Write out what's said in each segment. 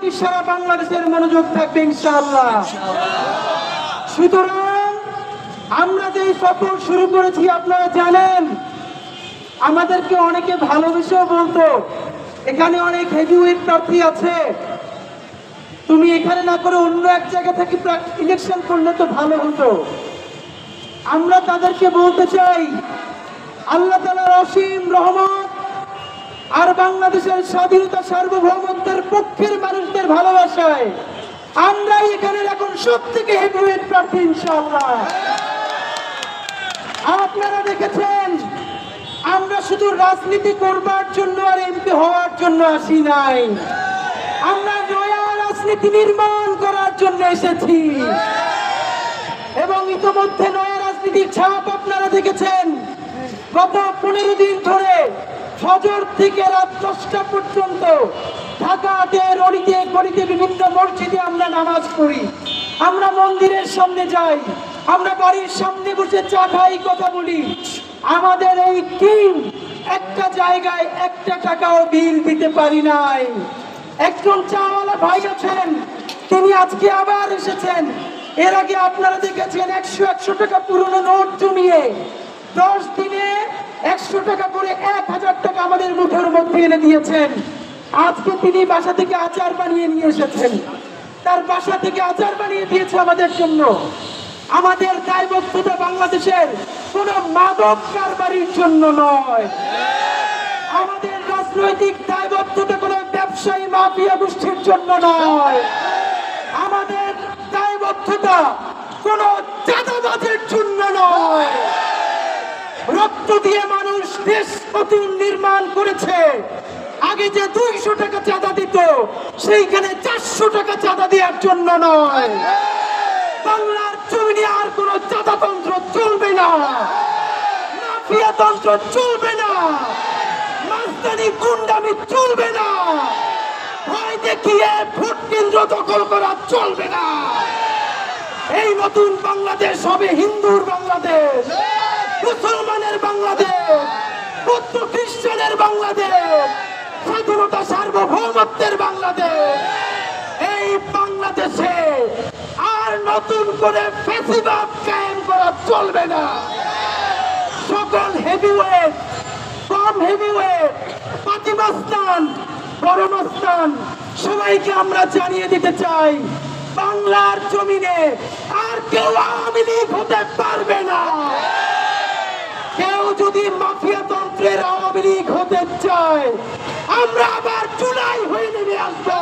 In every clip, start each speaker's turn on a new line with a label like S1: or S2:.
S1: প্রতি সারা বাংলাদেশের মনোযোগ থাকবে ইনশাআল্লাহ। সুতরাং আমরা যে সফর শুরু করেছি আপনারা জানেন, আমাদেরকে অনেকে ভালোবেসেও বলতো এখানে অনেক হেভিওয়েট প্রার্থী আছে, তুমি এখানে না করে অন্য এক জায়গা থেকে ইলেকশন করলে তো ভালো হতো। আমরা তাদেরকে বলতে চাই, আল্লাহ তাআলার অসীম রহমত আর বাংলাদেশের স্বাধীনতা সার্বভৌমত্বের পক্ষের মানুষদের ভালোবাসায় আমরাই এখানে এখন সবথেকে হেভিওয়েট প্রার্থী ইনশাআল্লাহ। আপনারা দেখেছেন আমরা শুধু রাজনীতি করবার জন্য আর এমপি হওয়ার জন্য আসি নাই, আমরা নয়া রাজনীতি নির্মাণ করার জন্য এসেছি। এবং ইতিমধ্যে নয়া রাজনীতির ছাপ আপনারা দেখেছেন। গত 15 দিন ধরে ফজর থেকে রাত 10টা পর্যন্ত ঢাকাতে রড়িতে গড়িতে বিভিন্ন মসজিদে আমরা নামাজ পড়ি, আমরা মন্দিরের সামনে যাই, আমরা বাড়ির সামনে বসে চা খাই, কথা বলি। আমাদের এই টিম একটা জায়গায় 1 টাকাও বিল দিতে পারি নাই। একজন চাওয়ালা ভাই আছেন, তিনি আজকে আবার এসেছেন। এর আগে আপনারা দেখেছেন 100 টাকা পুরনো নোট জমিয়ে 10 দিনে 100 টাকা করে 1000 টাকা আমাদের মুঠোর মধ্যে এনে দিয়েছেন। আজকে তিনি বাসা থেকে আচার বানিয়ে নিয়ে এসেছেন, তার বাসা থেকে আচার বানিয়ে দিয়েছে আমাদের জন্য। আমাদের দায়বদ্ধতা বাংলাদেশের কোন মাদক কারবারির জন্য নয়, আমাদের রাজনৈতিক দায়বদ্ধতা কোন ব্যবসায়ী মাফিয়া গোষ্ঠীর জন্য নয়, আমাদের দায়বদ্ধতা কোন চাঁদাবাজের জন্য নয়। রক্ত দিয়ে মানুষ দেশ নতুন নির্মাণ করেছে। আগে যে 200 টাকা চাঁদা দিত, সেইখানে 400 টাকা চাঁদা দেওয়ার জন্য নয়। বাংলার জমিনে আর কোন চাঁদাতন্ত্র চলবে না, মাফিয়া তন্ত্র চলবে না, মাস্তানি গুন্ডামি চলবে না, ভয় দেখিয়ে ভোট কেন্দ্র দখল করা চলবে না। এই নতুন বাংলাদেশ হবে হিন্দুর বাংলাদেশ, মুসলমানের বাংলাদেশ, বৌদ্ধ খ্রিস্টানের বাংলাদেশ, স্বাধীনতা সার্বভৌমত্বের বাংলাদেশ। এই বাংলাদেশে আর নতুন করে ফ্যাসিবাদ কায়েম করা চলবে না। সকল হেভিওয়েট, কম হেভিওয়েট, পাতিমাস্তান, বড় মাস্তান সবাইকে আমরা জানিয়ে দিতে চাই, বাংলার জমিনে আর কেউ আওয়ামী লীগ হতে পারবে না। কেউ যদি মাফিয়া তন্ত্রের আওয়ামী লীগ হতে চায়, আমরা আবার চুলাই হয়ে নেমে আসবো।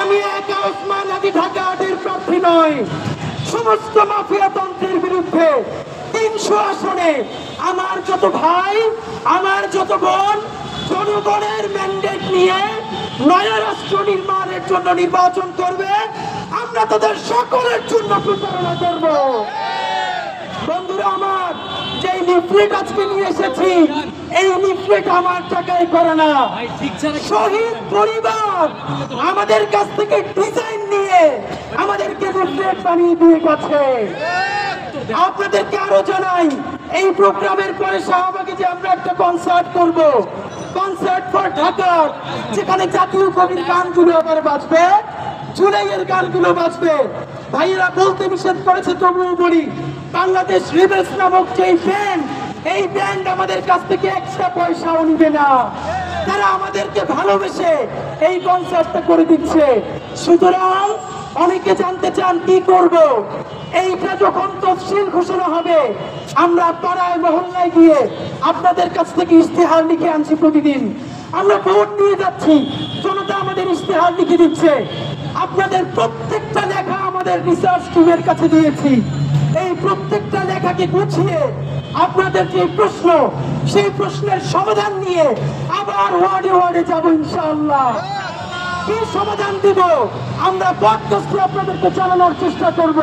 S1: আমি একা ওসমান হাদি ঢাকা 8-এর প্রার্থী নয়, সমস্ত মাফিয়া তন্ত্রের বিরুদ্ধে 300 আসনে আমার যত ভাই, আমার যত বোন জনগণের ম্যান্ডেট নিয়ে নয়া রাষ্ট্র নির্মাণের জন্য নির্বাচন করবে, আমরা তাদের সকলের জন্য প্রচারণা করব। বন্ধুরা আমার, যে লিফলেট আজকে নিয়ে এসেছি, এই লিফলেট আমার টাকায় করা না। শহীদ পরিবার আমাদের কাছ থেকে ডিজাইন নিয়ে আমাদেরকে লিফলেট বানিয়ে দিয়ে গেছে। আপনাদেরকে আরো জানাই, এই প্রোগ্রামের পরে শাহবাগে যে আমরা একটা কনসার্ট করব, কনসার্ট ফর ঢাকা, যেখানে জাতীয় কবির গানগুলো আবার বাজবে, জুলাইয়ের গানগুলো বাজবে। ভাইয়েরা বলতে নিষেধ করেছে, তবুও বলি, বাংলাদেশ রিবেলস নামক যে ব্যান্ড, এই ব্যান্ড আমাদের কাছ থেকে এক্সট্রা পয়সাও নিবে না। তারা আমাদেরকে ভালোবেসে এই কনসার্টটা করে দিচ্ছে। সুতরাং অনেকে জানতে চান কি করব। এইটা যখন তফসিল ঘোষণা হবে, আমরা পাড়ায় মহল্লায় গিয়ে আপনাদের কাছ থেকে ইশতেহার লিখে আনছি। প্রতিদিন আমরা ভোট নিয়ে যাচ্ছি, জনতা আমাদের ইশতেহার লিখে দিচ্ছে। আপনাদের প্রত্যেকটা লেখা আমাদের রিসার্চ টিমের কাছে দিয়েছি। এই প্রত্যেকটা লেখাকে গুছিয়ে আপনাদের যে প্রশ্ন, সেই প্রশ্নের সমাধান নিয়ে আবার ওয়ার্ডে ওয়ার্ডে যাব ইনশাআল্লাহ। কি সমাধান দিব আমরা পডকাস্টে আপনাদেরকে জানানোর চেষ্টা করব।